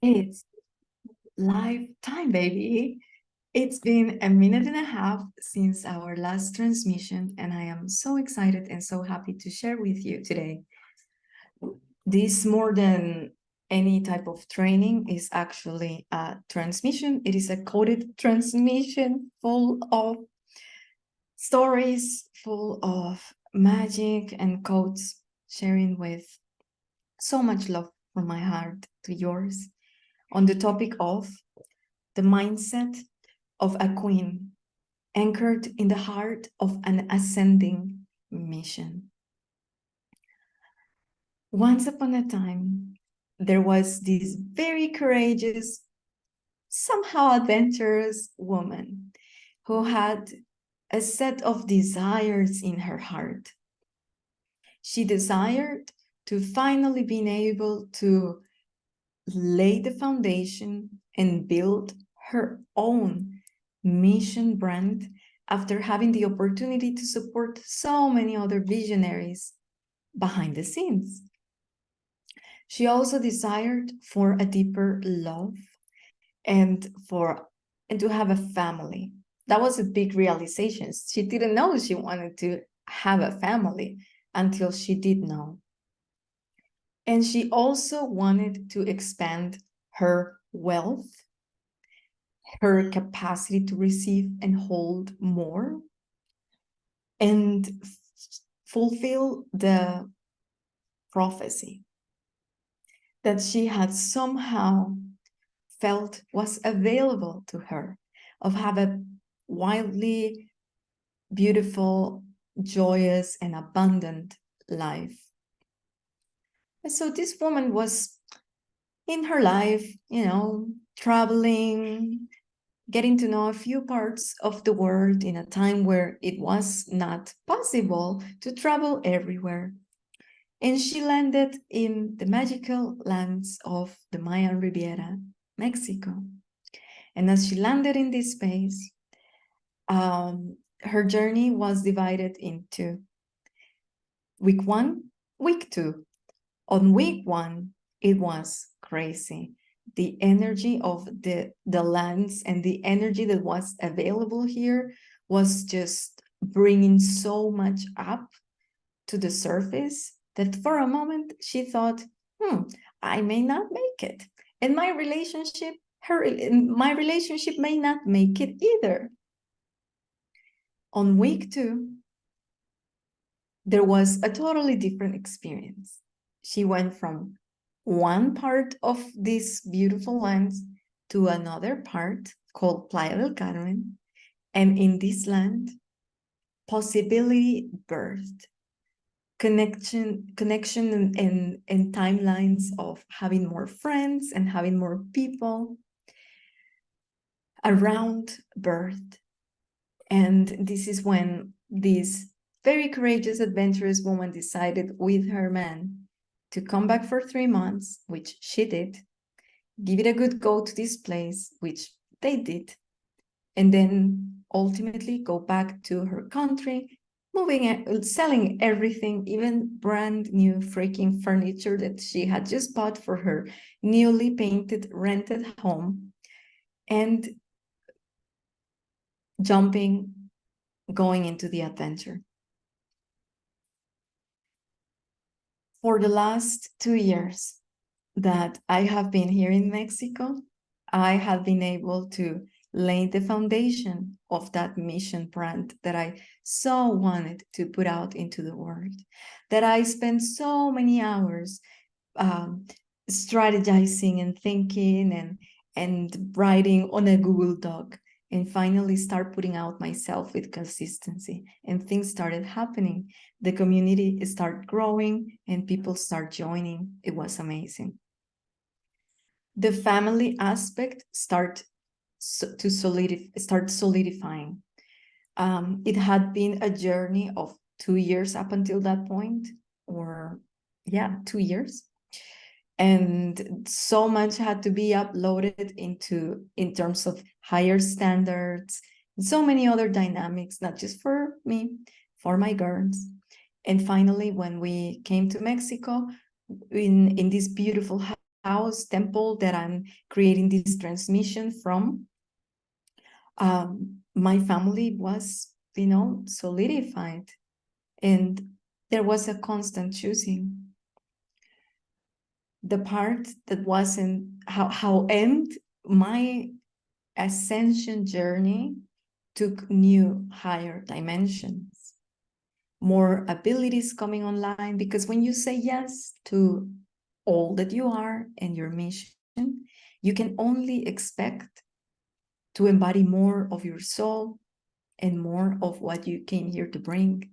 It's live time, baby. It's been a minute and a half since our last transmission, and I am so excited and so happy to share with you today. This, more than any type of training, is actually a transmission. It is a coded transmission full of stories, full of magic and codes, sharing with so much love from my heart to yours on the topic of the mindset of a queen anchored in the heart of an ascending mission. Once upon a time, there was this very courageous, somehow adventurous woman who had a set of desires in her heart. She desired to finally be able to lay the foundation and build her own mission brand after having the opportunity to support so many other visionaries behind the scenes. She also desired for a deeper love and to have a family. That was a big realization. She didn't know she wanted to have a family until she did know. And she also wanted to expand her wealth, her capacity to receive and hold more, and fulfill the prophecy that she had somehow felt was available to her, of have a wildly beautiful, joyous, and abundant life. And so this woman was in her life, traveling, getting to know a few parts of the world in a time where it was not possible to travel everywhere. And she landed in the magical lands of the Mayan Riviera, Mexico. And as she landed in this space, her journey was divided into week 1, week 2. On week 1, it was crazy. The energy of the lands and the energy that was available here was just bringing so much up to the surface that for a moment she thought, I may not make it. And my relationship may not make it either. On week 2, there was a totally different experience. She went from one part of this beautiful land to another part called Playa del Carmen. And in this land, possibility birthed. Connection and timelines of having more friends and having more people around birth. And this is when this very courageous, adventurous woman decided with her man to come back for 3 months, which she did, give it a good go to this place, which they did, and then ultimately go back to her country, selling everything, even brand new freaking furniture that she had just bought for her newly painted, rented home, and going into the adventure. For the last 2 years that I have been here in Mexico, I have been able to lay the foundation of that mission brand that I so wanted to put out into the world, that I spent so many hours strategizing and thinking and writing on a Google Doc, and finally start putting out myself with consistency. And things started happening. The community started growing and people start joining. It was amazing. The family aspect start solidifying. It had been a journey of 2 years up until that point, 2 years. And so much had to be uploaded in terms of higher standards, and so many other dynamics, not just for me, for my girls. And finally, when we came to Mexico, in this beautiful house temple that I'm creating this transmission from, my family was, solidified, and there was a constant choosing. The part that wasn't how end my ascension journey took new higher dimensions, more abilities coming online, because when you say yes to all that you are and your mission, you can only expect to embody more of your soul and more of what you came here to bring.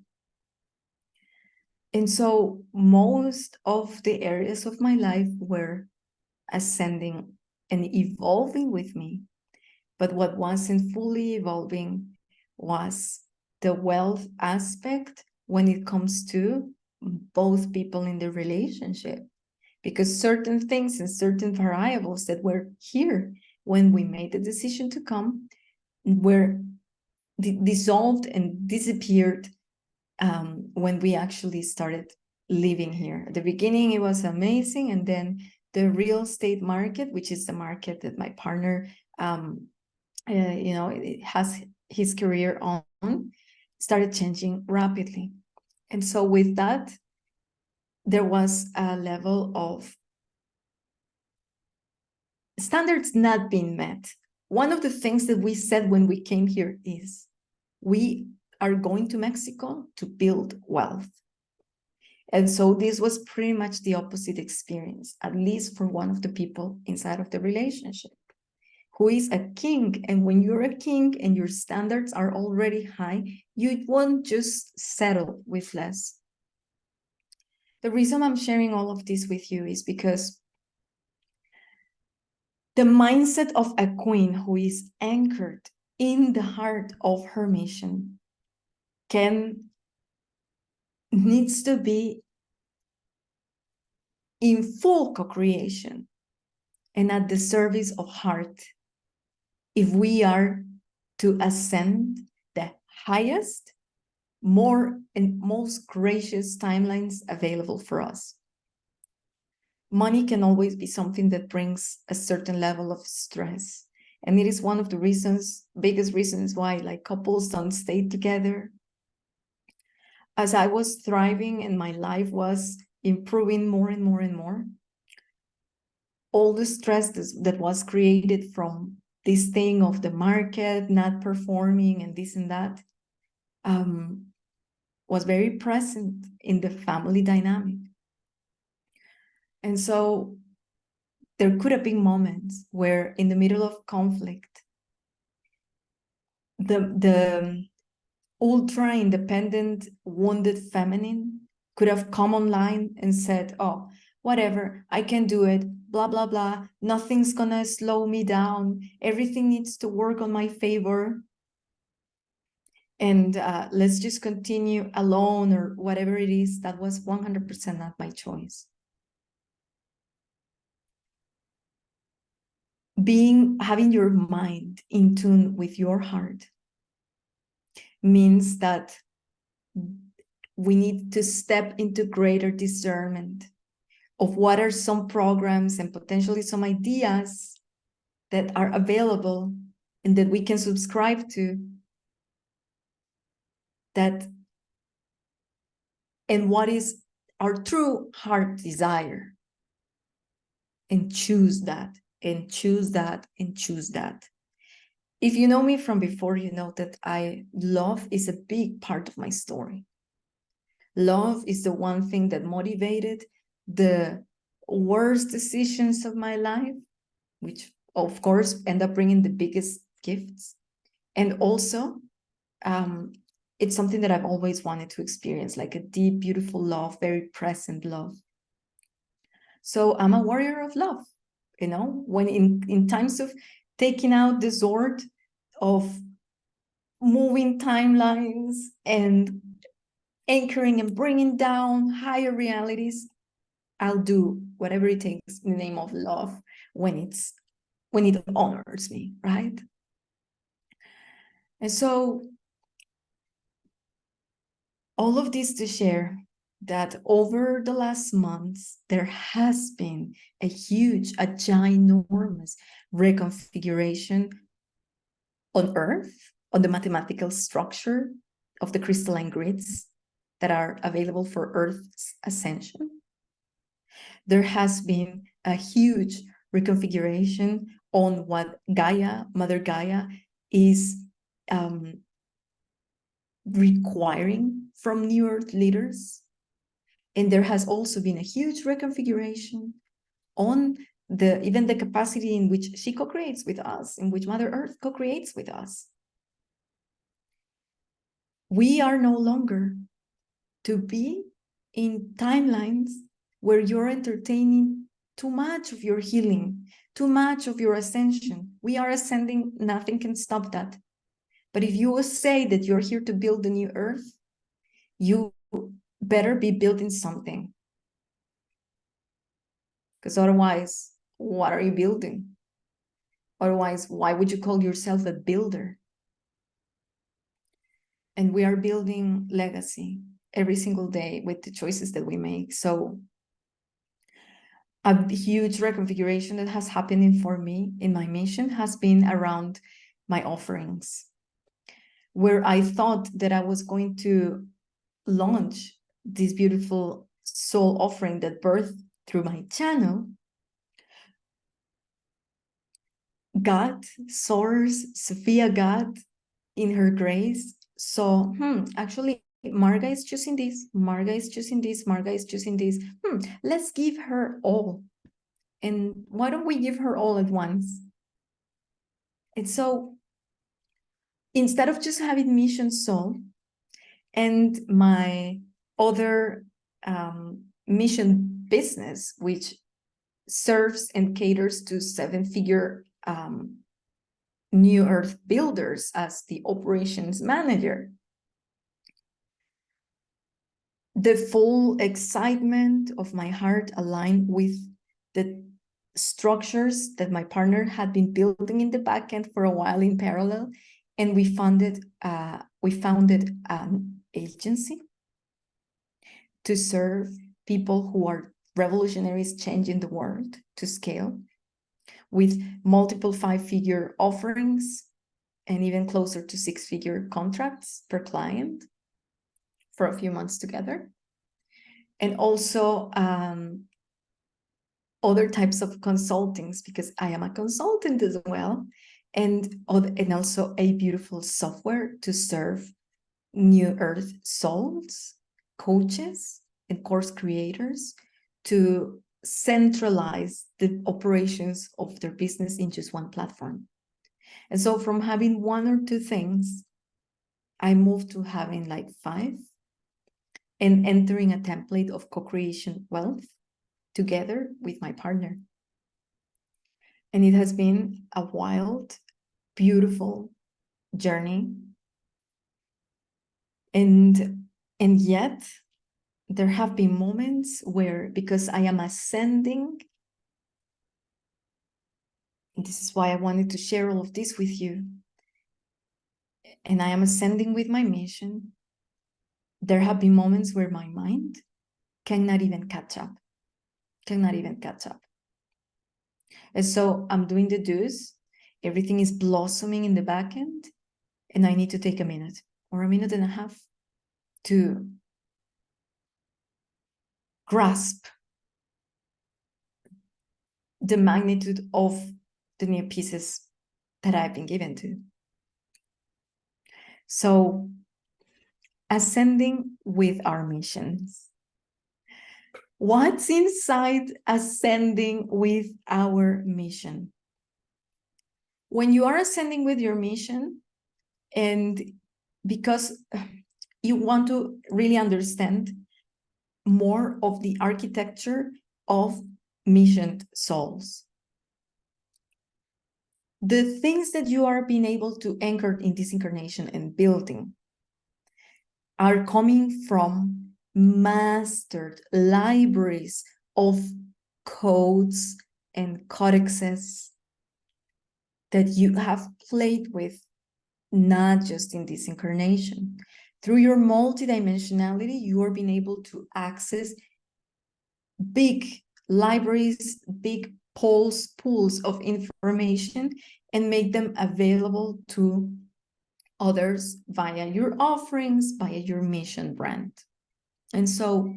And so most of the areas of my life were ascending and evolving with me. But what wasn't fully evolving was the wealth aspect when it comes to both people in the relationship. Because certain things and certain variables that were here when we made the decision to come were dissolved and disappeared when we actually started living here. At the beginning, it was amazing. And then the real estate market, which is the market that my partner, it has his career on, started changing rapidly. And so with that, there was a level of standards not being met. One of the things that we said when we came here is, we are going to Mexico to build wealth. And so this was pretty much the opposite experience, at least for one of the people inside of the relationship, who is a king. And when you're a king and your standards are already high, you won't just settle with less. The reason I'm sharing all of this with you is because the mindset of a queen who is anchored in the heart of her mission needs to be in full co-creation and at the service of heart if we are to ascend the highest, more and most gracious timelines available for us. Money can always be something that brings a certain level of stress. And it is one of the biggest reasons why couples don't stay together. As I was thriving and my life was improving more and more and more, all the stress that was created from this thing of the market not performing and this and that was very present in the family dynamic. And so there could have been moments where in the middle of conflict, the ultra independent wounded feminine could have come online and said, oh, whatever, I can do it, blah, blah, blah. Nothing's gonna slow me down. Everything needs to work on my favor. And let's just continue alone or whatever it is. That was 100% not my choice. Having your mind in tune with your heart means that we need to step into greater discernment of what are some programs and potentially some ideas that are available and that we can subscribe to, and what is our true heart desire, and choose that, and choose that, and choose that. If you know me from before, you know that love is a big part of my story. Love is the one thing that motivated the worst decisions of my life, which of course end up bringing the biggest gifts. And also, it's something that I've always wanted to experience, like a deep, beautiful love, very present love. So I'm a warrior of love, when in times of taking out the sword of moving timelines and anchoring and bringing down higher realities, I'll do whatever it takes in the name of love when it honors me, right? And so all of this to share that over the last months, there has been a ginormous reconfiguration on Earth, on the mathematical structure of the crystalline grids that are available for Earth's ascension. There has been a huge reconfiguration on what Gaia, Mother Gaia, is requiring from New Earth leaders. And there has also been a huge reconfiguration on even the capacity in which she co-creates with us, in which Mother Earth co-creates with us. We are no longer to be in timelines where you're entertaining too much of your healing, too much of your ascension. We are ascending, nothing can stop that. But if you say that you're here to build the new Earth, you better be building something. Because otherwise, what are you building? Otherwise, why would you call yourself a builder? And we are building legacy every single day with the choices that we make. So a huge reconfiguration that has happened for me in my mission has been around my offerings, where I thought that I was going to launch this beautiful soul offering that birthed through my channel. God, Source, Sophia God, in her grace, so actually Marga is choosing this, Marga is choosing this, Marga is choosing this. Let's give her all. And why don't we give her all at once? And so instead of just having Mission Soul and my other mission business, which serves and caters to seven-figure New Earth builders as the operations manager, the full excitement of my heart aligned with the structures that my partner had been building in the back end for a while in parallel, and we founded an agency to serve people who are revolutionaries changing the world to scale, with multiple five-figure offerings and even closer to six-figure contracts per client for a few months together. And also other types of consultings, because I am a consultant as well, and also a beautiful software to serve New Earth souls, coaches, and course creators to centralize the operations of their business in just one platform. And so from having one or two things, I moved to having like 5 and entering a template of co-creation wealth together with my partner. And it has been a wild, beautiful journey. And yet there have been moments where, because I am ascending, and this is why I wanted to share all of this with you, and I am ascending with my mission, there have been moments where my mind cannot even catch up. And so I'm doing the do's, everything is blossoming in the back end, and I need to take a minute or a minute and a half to grasp the magnitude of the new pieces that I've been given to. So, ascending with our missions. What's inside ascending with our mission? When you are ascending with your mission, and because you want to really understand more of the architecture of missioned souls, the things that you are being able to anchor in this incarnation and building are coming from mastered libraries of codes and codexes that you have played with, not just in this incarnation, Through your multidimensionality, you are being able to access big libraries, big pools of information, and make them available to others via your offerings, via your mission brand. And so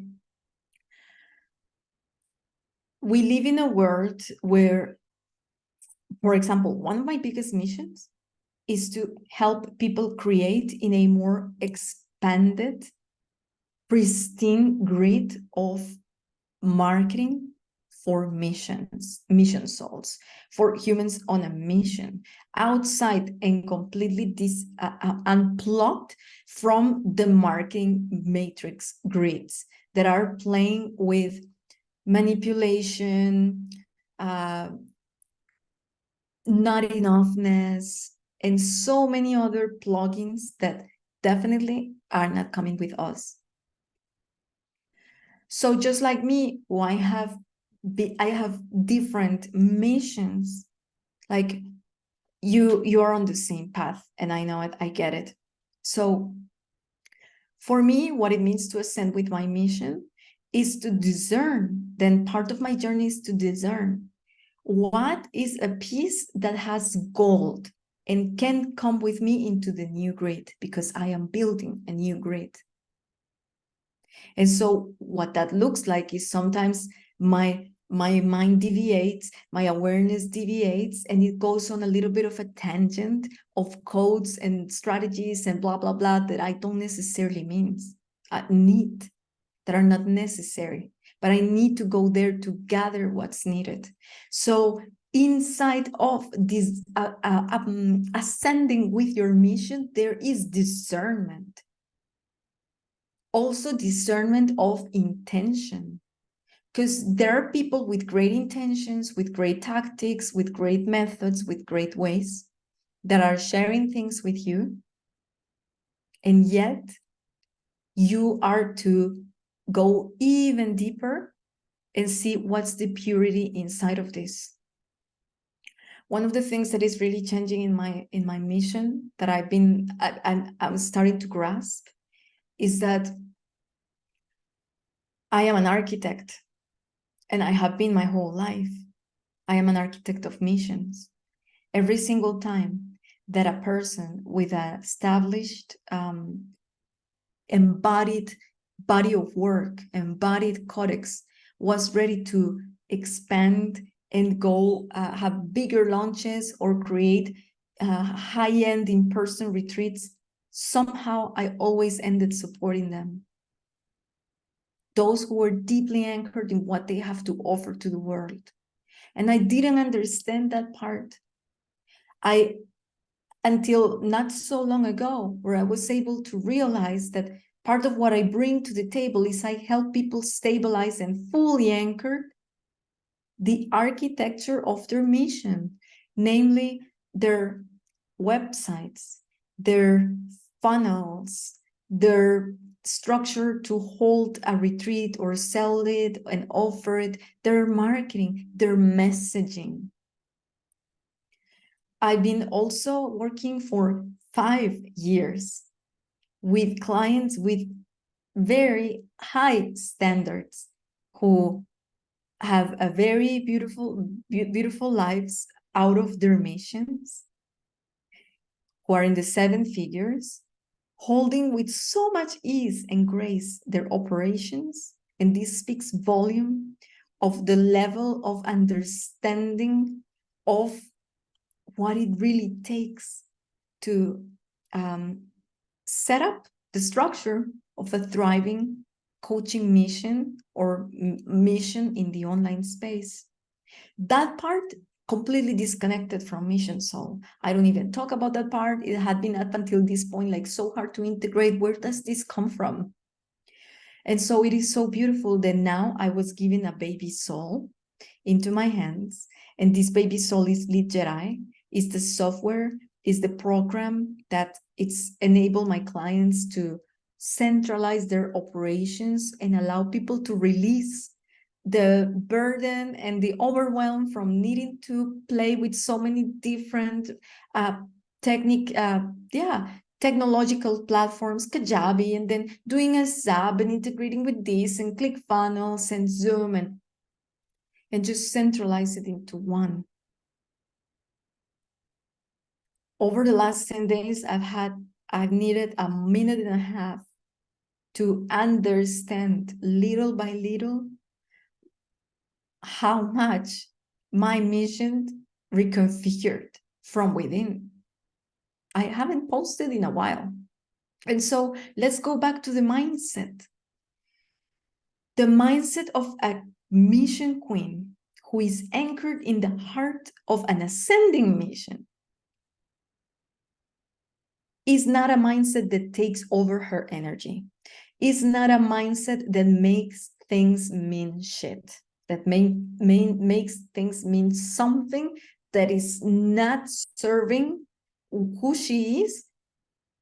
we live in a world where, for example, one of my biggest missions is to help people create in a more expanded, pristine grid of marketing for mission souls, for humans on a mission, outside and completely unplugged from the marketing matrix grids that are playing with manipulation, not enoughness, and so many other plugins that definitely are not coming with us. So just like me, I have different missions. Like you are on the same path, and I know it, I get it. So for me, what it means to ascend with my mission is to discern. Then part of my journey is to discern what is a piece that has gold and can come with me into the new grid, because I am building a new grid. And so what that looks like is sometimes my mind deviates, my awareness deviates, and it goes on a little bit of a tangent of codes and strategies and blah, blah, blah that I don't necessarily need, that are not necessary. But I need to go there to gather what's needed. So inside of this ascending with your mission, there is discernment. Also discernment of intention, because there are people with great intentions, with great tactics, with great methods, with great ways that are sharing things with you, and yet you are to go even deeper and see what's the purity inside of this. One of the things that is really changing in my mission that I'm starting to grasp is that I am an architect, and I have been my whole life. I am an architect of missions. Every single time that a person with an established, embodied body of work, embodied codex, was ready to expand and go have bigger launches or create high-end in-person retreats, somehow I always ended supporting them. Those who were deeply anchored in what they have to offer to the world. And I didn't understand that part. Until not so long ago, where I was able to realize that part of what I bring to the table is I help people stabilize and fully anchor the architecture of their mission, namely their websites, their funnels, their structure to hold a retreat or sell it and offer it, their marketing, their messaging. I've been also working for 5 years with clients with very high standards who have a very beautiful lives out of their missions, who are in the 7 figures, holding with so much ease and grace their operations. And this speaks volume of the level of understanding of what it really takes to set up the structure of a thriving coaching mission or mission in the online space. That part completely disconnected from Mission Soul. I don't even talk about that part. It had been up until this point like so hard to integrate. Where does this come from? And so it is so beautiful that now I was given a baby soul into my hands, and this baby soul is Lead Jedi, is the software, is the program that it's enabled my clients to centralize their operations and allow people to release the burden and the overwhelm from needing to play with so many different techniques technological platforms, Kajabi, and then doing a Zap and integrating with this and ClickFunnels and Zoom and just centralize it into one. Over the last 10 days, I've needed a minute and a half to understand little by little how much my mission reconfigured from within. I haven't posted in a while. And so let's go back to the mindset. The mindset of a mission queen who is anchored in the heart of an ascending mission is not a mindset that takes over her energy. It's not a mindset that makes things mean shit, that makes things mean something that is not serving who she is,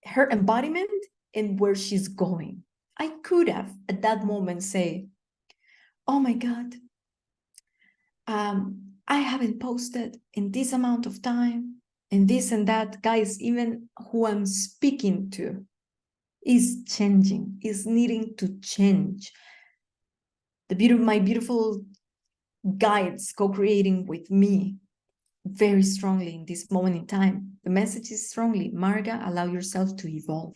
her embodiment, and where she's going. I could have, at that moment, say, oh my God, I haven't posted in this amount of time, and this and that. Guys, even who I'm speaking to is changing, is needing to change. My beautiful guides co-creating with me very strongly in this moment in time. The message is strongly, Marga, allow yourself to evolve.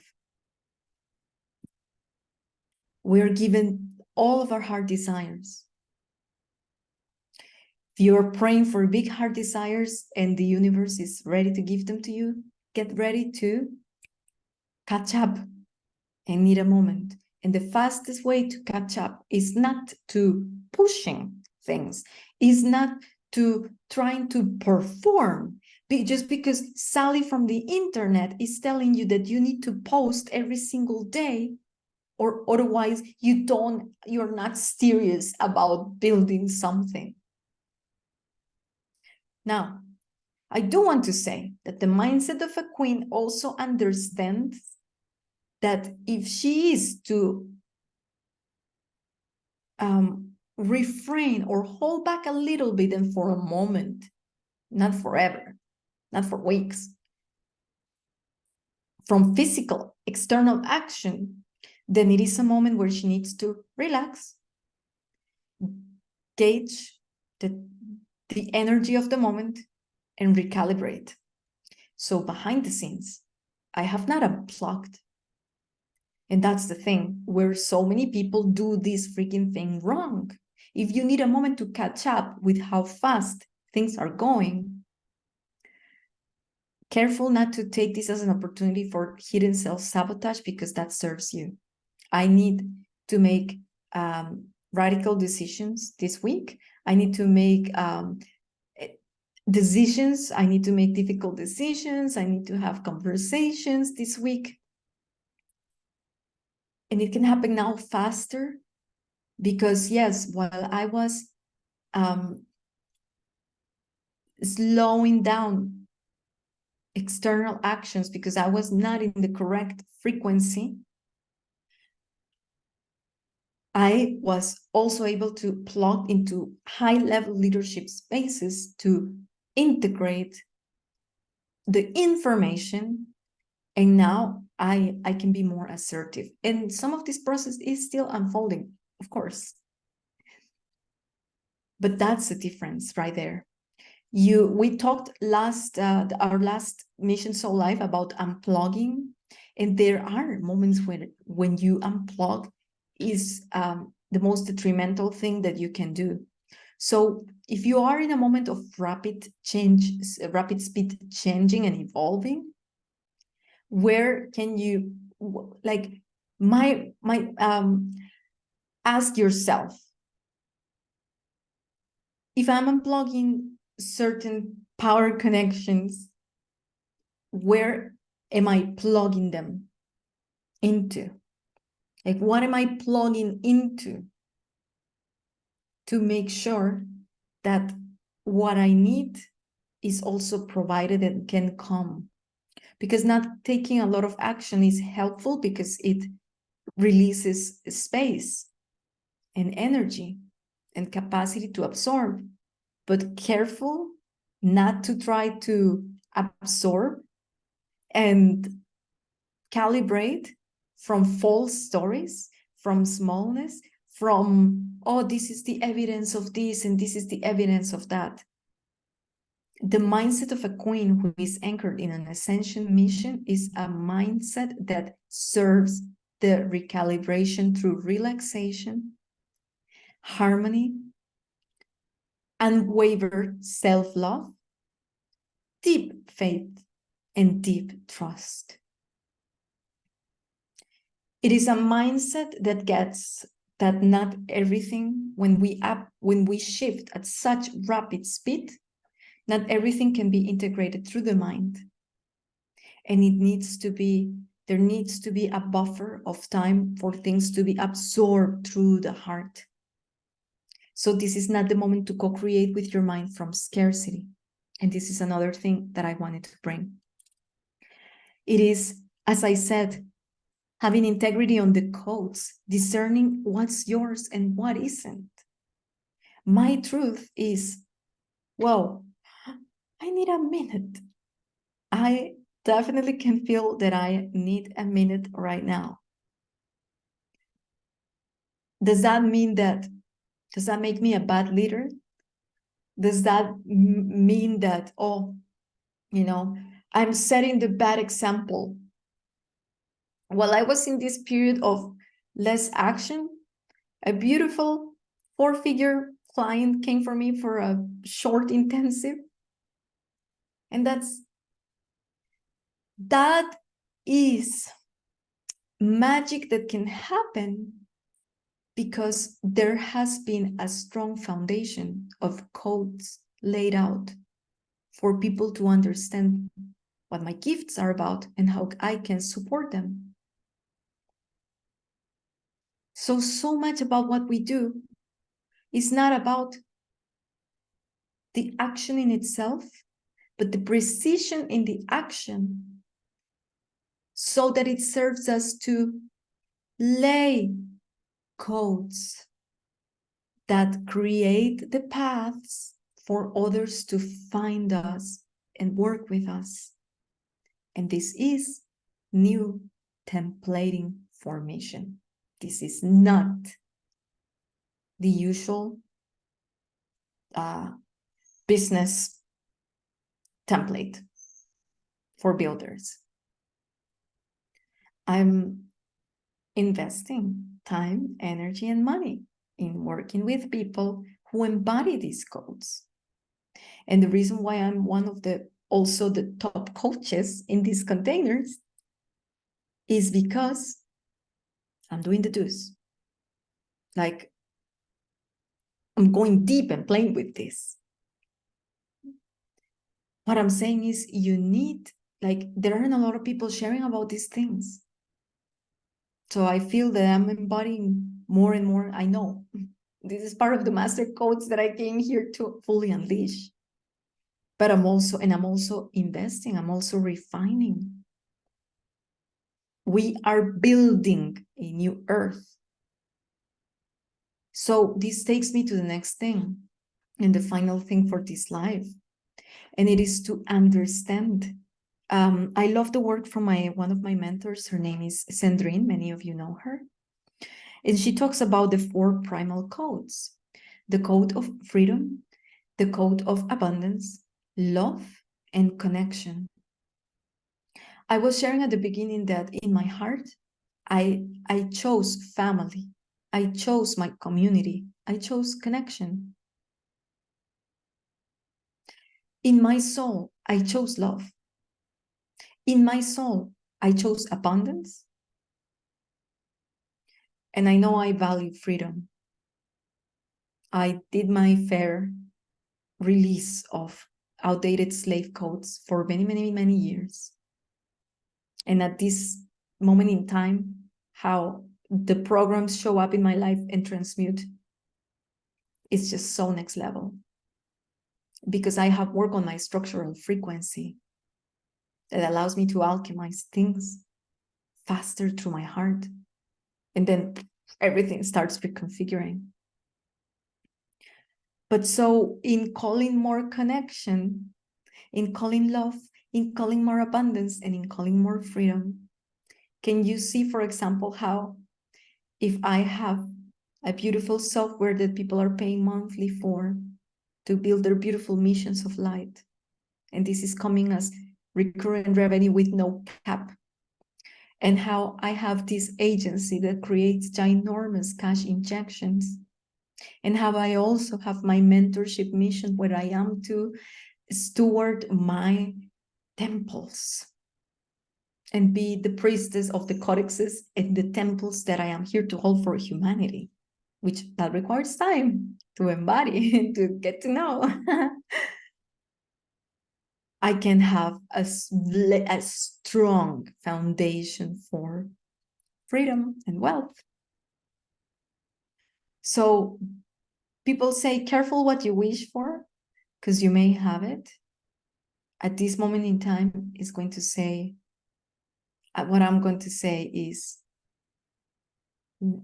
We're given all of our heart desires. If you're praying for big heart desires and the universe is ready to give them to you, get ready to catch up and need a moment. And the fastest way to catch up is not to pushing things, is not to trying to perform. Just because Sally from the internet is telling you that you need to post every single day, or otherwise you're not serious about building something. Now, I do want to say that the mindset of a queen also understands that if she is to refrain or hold back a little bit and for a moment, not forever, not for weeks, from physical external action, then it is a moment where she needs to relax, gauge the energy of the moment, and recalibrate. So behind the scenes, I have not unplugged. And that's the thing, where so many people do this freaking thing wrong. If you need a moment to catch up with how fast things are going, careful not to take this as an opportunity for hidden self-sabotage, because that serves you. I need to make radical decisions this week. I need to make decisions. I need to make difficult decisions. I need to have conversations this week. And it can happen now faster because, yes, while I was slowing down external actions because I was not in the correct frequency, I was also able to plug into high-level leadership spaces to integrate the information, and now I can be more assertive. And some of this process is still unfolding, of course. But that's the difference right there. We talked our last Mission Soul Life about unplugging, and there are moments when you unplug is the most detrimental thing that you can do. So if you are in a moment of rapid speed changing and evolving, where can you ask yourself, if I'm unplugging certain power connections, where am I plugging them into? Like, what am I plugging into to make sure that what I need is also provided and can come? Because not taking a lot of action is helpful because it releases space and energy and capacity to absorb, but careful not to try to absorb and calibrate from false stories, from smallness, from, oh, this is the evidence of this and this is the evidence of that. The mindset of a queen who is anchored in an ascension mission is a mindset that serves the recalibration through relaxation, harmony, unwavering self-love, deep faith, and deep trust. It is a mindset that gets that not everything, when we shift at such rapid speed, not everything can be integrated through the mind. And there needs to be a buffer of time for things to be absorbed through the heart. So this is not the moment to co-create with your mind from scarcity. And this is another thing that I wanted to bring. It is, as I said, having integrity on the codes, discerning what's yours and what isn't. My truth is, well, I need a minute. I definitely can feel that I need a minute right now. Does that make me a bad leader? Does that mean that, oh, I'm setting the bad example? While I was in this period of less action, a beautiful 4-figure client came for me for a short intensive. And that is magic that can happen because there has been a strong foundation of codes laid out for people to understand what my gifts are about and how I can support them. So much about what we do is not about the action in itself, but the precision in the action so that it serves us to lay codes that create the paths for others to find us and work with us. And this is new templating formation. This is not the usual business template for builders. I'm investing time, energy, and money in working with people who embody these codes. And the reason why I'm one of also the top coaches in these containers is because I'm doing the do's. Like, I'm going deep and playing with this. What I'm saying is there aren't a lot of people sharing about these things. So I feel that I'm embodying more and more. I know this is part of the master codes that I came here to fully unleash. But I'm also investing, I'm also refining. We are building a new earth. So this takes me to the next thing and the final thing for this life. And it is to understand. I love the work from one of my mentors. Her name is Sandrine. Many of you know her. And she talks about the 4 primal codes: the code of freedom, the code of abundance, love, and connection. I was sharing at the beginning that in my heart, I chose family. I chose my community. I chose connection. In my soul, I chose love. In my soul, I chose abundance. And I know I value freedom. I did my fair release of outdated slave codes for many, many, many years. And at this moment in time, how the programs show up in my life and transmute, it's just so next level. Because I have worked on my structural frequency that allows me to alchemize things faster through my heart. And then everything starts reconfiguring. But so in calling more connection, in calling love, in calling more abundance, and in calling more freedom, Can you see, for example, how if I have a beautiful software that people are paying monthly for to build their beautiful missions of light, and this is coming as recurrent revenue with no cap, and how I have this agency that creates ginormous cash injections, and how I also have my mentorship mission where I am to steward my temples and be the priestess of the codexes and the temples that I am here to hold for humanity, which that requires time to embody, to get to know. I can have a strong foundation for freedom and wealth. So people say, careful what you wish for, because you may have it. At this moment in time, is going to say, what I'm going to say is,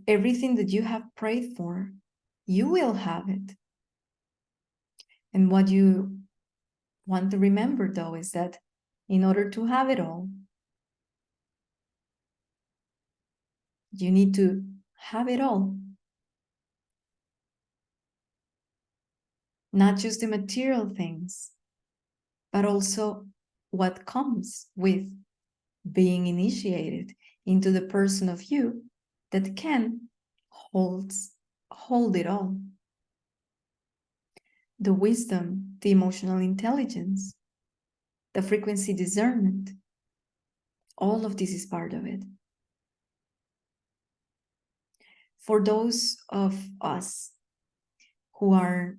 everything that you have prayed for, you will have it. And what you want to remember, though, is that in order to have it all, you need to have it all. Not just the material things, but also what comes with being initiated into the person of you that can hold it all. The wisdom, the emotional intelligence, the frequency discernment, all of this is part of it. For those of us who are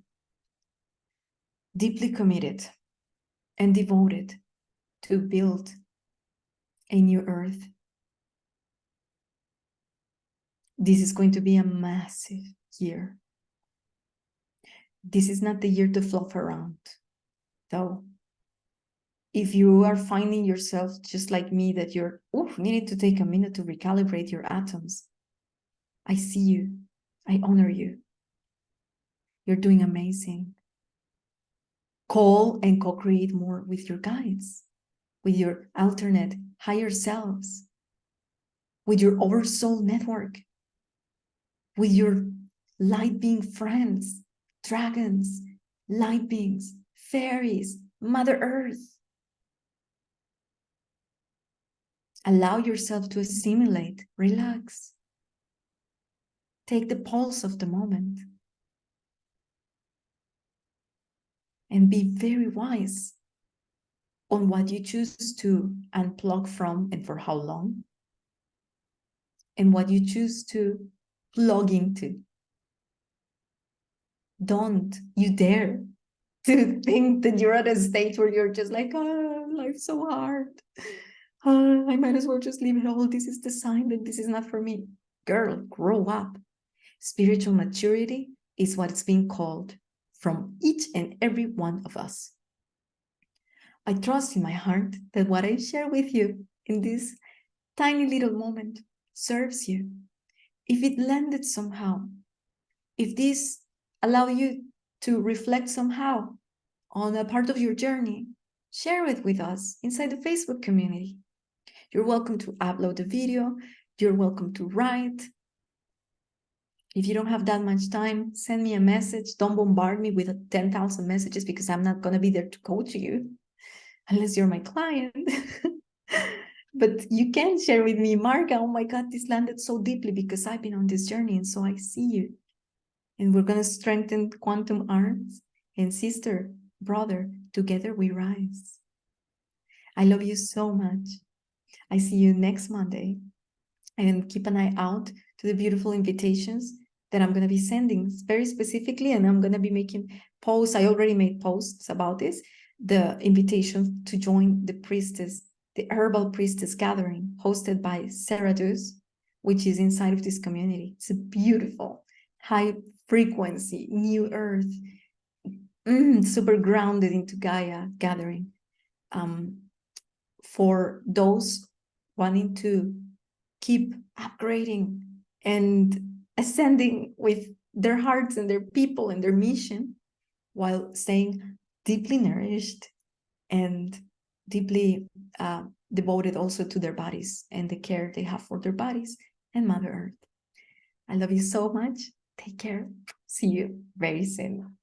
deeply committed and devoted to build a new earth, this is going to be a massive year. This is not the year to fluff around, though. If you are finding yourself just like me, that you're needing to take a minute to recalibrate your atoms, I see you. I honor you. You're doing amazing. Call and co-create more with your guides, with your alternate higher selves, with your oversoul network, with your light being friends, dragons, light beings, fairies, Mother Earth. Allow yourself to assimilate, relax. Take the pulse of the moment. And be very wise on what you choose to unplug from and for how long, and what you choose to plug into. Don't you dare to think that you're at a stage where you're just like, oh, life's so hard. I might as well just leave it all. This is the sign that this is not for me. Girl, grow up. Spiritual maturity is what's being called from each and every one of us. I trust in my heart that what I share with you in this tiny little moment serves you. If it landed somehow, if this allow you to reflect somehow on a part of your journey, share it with us inside the Facebook community. You're welcome to upload the video. You're welcome to write. If you don't have that much time, send me a message. Don't bombard me with 10,000 messages, because I'm not going to be there to coach you unless you're my client. But you can share with me, Marga, oh my God, this landed so deeply because I've been on this journey, and so I see you. And we're going to strengthen quantum arms, and sister, brother, together we rise. I love you so much. I see you next Monday, and keep an eye out to the beautiful invitations that I'm going to be sending very specifically, and I'm going to be making posts. I already made posts about this, the invitation to join the priestess, the Herbal Priestess Gathering, hosted by Sarah Deus, which is inside of this community. It's a beautiful, high frequency, new earth, super grounded into Gaia gathering. For those wanting to keep upgrading and ascending with their hearts and their people and their mission, while staying deeply nourished and deeply devoted also to their bodies and the care they have for their bodies and Mother Earth. I love you so much. Take care. See you very soon.